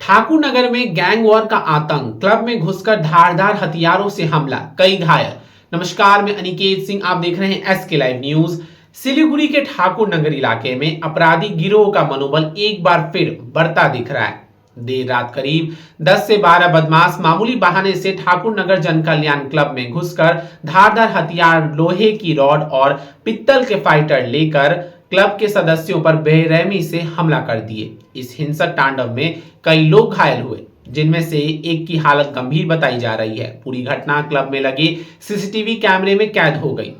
ठाकुर नगर में gang war का आतंक, क्लब में घुसकर धारदार हथियारों से हमला, कई घायल। नमस्कार, मैं अनिकेत सिंह, आप देख रहे हैं एसके लाइव न्यूज। सिलीगुड़ी के ठाकुर नगर इलाके में अपराधी गिरोह का मनोबल एक बार फिर बढ़ता दिख रहा है। देर रात करीब 10 से 12 बदमाश मामूली बहाने से ठाकुर नगर जन कल्याण क्लब में घुसकर धारदार हथियार, लोहे की रॉड और पित्तल के फाइटर लेकर क्लब के सदस्यों पर बेरहमी से हमला कर दिए। इस हिंसक तांडव में कई लोग घायल हुए, जिनमें से एक की हालत गंभीर बताई जा रही है। पूरी घटना क्लब में लगे सीसीटीवी कैमरे में कैद हो गई।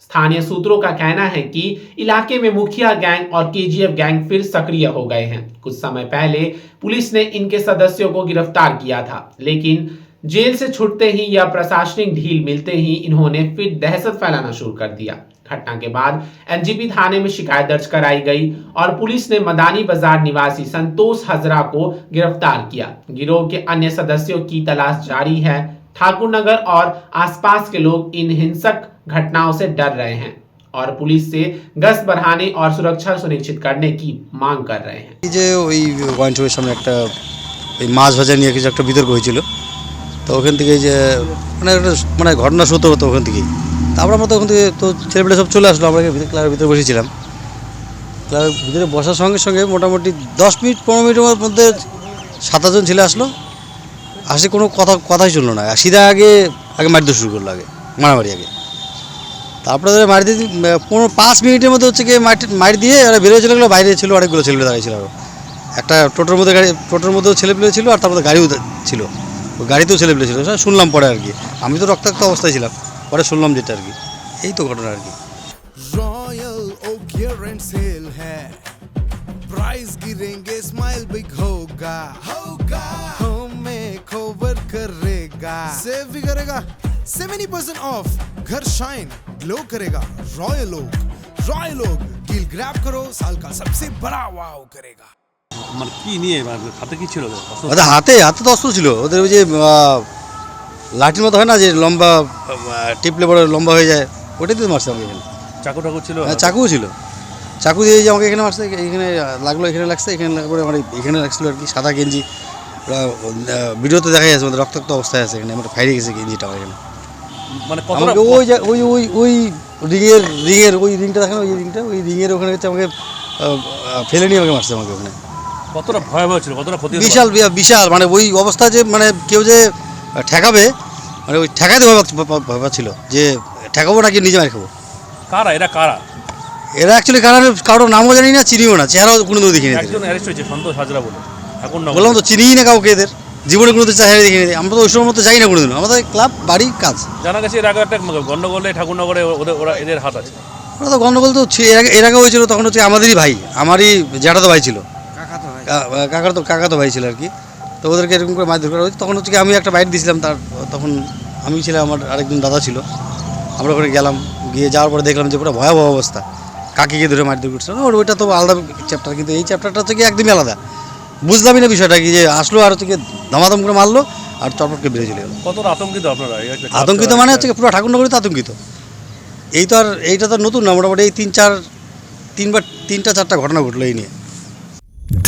स्थानीय सूत्रों का कहना है कि इलाके में मुखिया गैंग और केजीएफ गैंग फिर सक्रिय हो गए हैं। कुछ समय पहले पुलिस ने इनके सदस्यों को गिरफ्तार किया था, लेकिन जेल से छूटते ही या प्रशासनिक ढील मिलते ही इन्होंने फिर दहशत फैलाना शुरू कर दिया। घटना के बाद एनजीपी थाने में शिकायत दर्ज कराई गई और पुलिस ने मदानी बाजार निवासी संतोष हजरा को गिरफ्तार किया। गिरोह के अन्य सदस्यों की तलाश जारी है। ठाकुर नगर और आसपास के लोग इन हिंसक घटनाओं से डर रहे हैं और पुलिस से गश्त बढ़ाने और सुरक्षा सुनिश्चित करने की मांग कर रहे हैं। যে ওই ওয়াইনের সামনে একটা এই মাছ ভাজা নিয়ে কিছু একটা বিতর্ক হয়েছিল, তো ওখান থেকে যে মানে ঘটনা সূত্র হতো ওখান থেকেই। তারপর আমরা তো ওখান থেকে তো ছেলেপেলে সব চলে আসলো, আমরা ক্লাবের ভিতরে বসেছিলাম। ক্লাবের ভিতরে বসার সঙ্গে সঙ্গে মোটামুটি 10 মিনিট 15 মিনিটের মধ্যে 7-8 জন ছেলে আসলো। আসে কোনো কথাই শুনলো না, সিধা আগে মারতে শুরু করলো, মারামারি আগে। তারপরে মারি দিয়ে 5 মিনিটের মধ্যে হচ্ছে গিয়ে মারি দিয়ে আর বেরোয় চলে গেলো। বাইরে ছিল অনেকগুলো ছেলেপেলে দাঁড়িয়েছিল, আরও একটা টোটোর মধ্যেও ছেলেপেলে ছিল, আর তারপরে গাড়িও ছিল, ওই গাড়িতেও ছেলেপেলে ছিল। শুনলাম পরে আর কি, আমি তো রক্তাক্ত অবস্থায় ছিলাম, পরে শুনলাম যেটা আর কি, এই তো ঘটনা আর কি। रॉयल ओक क्लियरेंस सेल है, प्राइस गिरेंगे, स्माइल बिग होगा, हमें कवर करेगा, सेव भी करेगा, 70% ऑफ, घर शाइन ग्लो करेगा। रॉयल ओक डील ग्रैब करो, साल का सबसे बड़ा वाव करेगा। মানে কি নিয়ে হাতে কি ছিল? ওদের হাতে তো অস্ত্র ছিল, ওদের ওই যে লাঠির মতো হয় না, যে লম্বা টিপলে বড় লম্বা হয়ে যায়, ওটাই দিয়ে মারছে আমাকে এখানে। চাকু ছিল? হ্যাঁ, চাকুও ছিল। চাকু দিয়ে যে আমাকে এখানে মারছে, এখানে লাগলো, এখানে লাগছে, এখানে লাগলে আমার এখানে লাগছিল আর কি। সাদা গেঞ্জি, ওরা ভিডিওতে দেখা যাচ্ছে আমাদের রক্তাক্ত অবস্থায় আছে, এখানে আমার ফাইরে গেছে গেঞ্জিটা আমার এখানে। মানে আমাকে ওই রিংয়ের ওই রিংটা দেখেন, ওই রিংয়ের ওখানে হচ্ছে আমাকে ফেলে নিয়ে আমাকে মারছে আমাকে ওখানে। কতটা ভয়াবহ ছিল, কতটা ক্ষতি? বিশাল, মানে ওই অবস্থা যে মানে কেউ যে ঠেকাবে, মানে ওই ঠেকাতে ভয় পাচ্ছিল যে ঠেকাবো নাকি নিজে মার খাবো। এরা অ্যাকচুয়ালি কারোর নামও জানি না, চিনিও না, চেহারাও কোনোদিনও দেখিনি। একজন অ্যারেস্ট হয়েছে সন্তোষ হাজরা বলে, বললাম তো চিনিই না কাউকে, এদের জীবনে কোনো চেহারা দেখিনি। আমরা তো ওই সময় মতো যাই না কোনোদিন, আমাদের ক্লাব বাড়ি কাজ। জানা গেছে এর আগে একটা গন্ডগোলে ঠাকুরনগরে ওরা এদের হাত আছে। ওরা তো গন্ডগোল তো এর আগে হয়েছিল, তখন হচ্ছে আমাদেরই ভাই, আমারই জ্যাঠাতো ভাই ছিল, কাকাতো ভাই ছিল আর কি। তো ওদেরকে এরকম করে মারধর করা হয়েছে। তখন হচ্ছে কি আমি একটা বাইট দিয়েছিলাম, তখন আমি ছিলাম, আমার আরেকজন দাদা ছিল। আমরা ওখানে গেলাম, গিয়ে যাওয়ার পরে দেখলাম যে পুরো ভয়াবহ অবস্থা, কাকিকে ধরে মারধর করছিল। ওইটা তো আলাদা চ্যাপ্টার, কিন্তু এই চ্যাপ্টারটা হচ্ছে কি একদমই আলাদা। বুঝলামই না বিষয়টা কি, যে আসলো আর হচ্ছে কি ধামাধাম করে মারলো আর চটপটকে বেরিয়ে চলে গেলো। কতটা আতঙ্কিত আপনারা? আতঙ্কিত মানে হচ্ছে পুরো ঠাকুরনগরে তো আতঙ্কিত। এইটা তো নতুন না, মোটামুটি এই 3-4টা ঘটনা ঘটলো এই নিয়ে।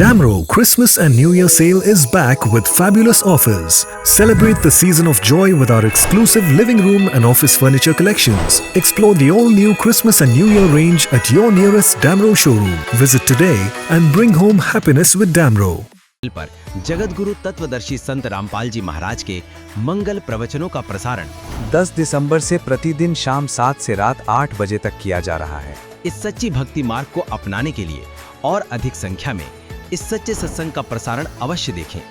Damro Christmas and New Year sale is back with fabulous offers. Celebrate the season of joy with our exclusive living room and office furniture collections. Explore the all-new Christmas and New Year range at your nearest Damro showroom. Visit today and bring home happiness with Damro. पर जगत गुरु तत्वदर्शी संत रामपाल जी महाराज के मंगल प्रवचनों का प्रसारण 10 दिसंबर से प्रतिदिन शाम 7 से रात 8 बजे तक किया जा रहा है। इस सच्ची भक्ति मार्ग को अपनाने के लिए और अधिक संख्या में इस सच्चे सत्संग का प्रसारण अवश्य देखें।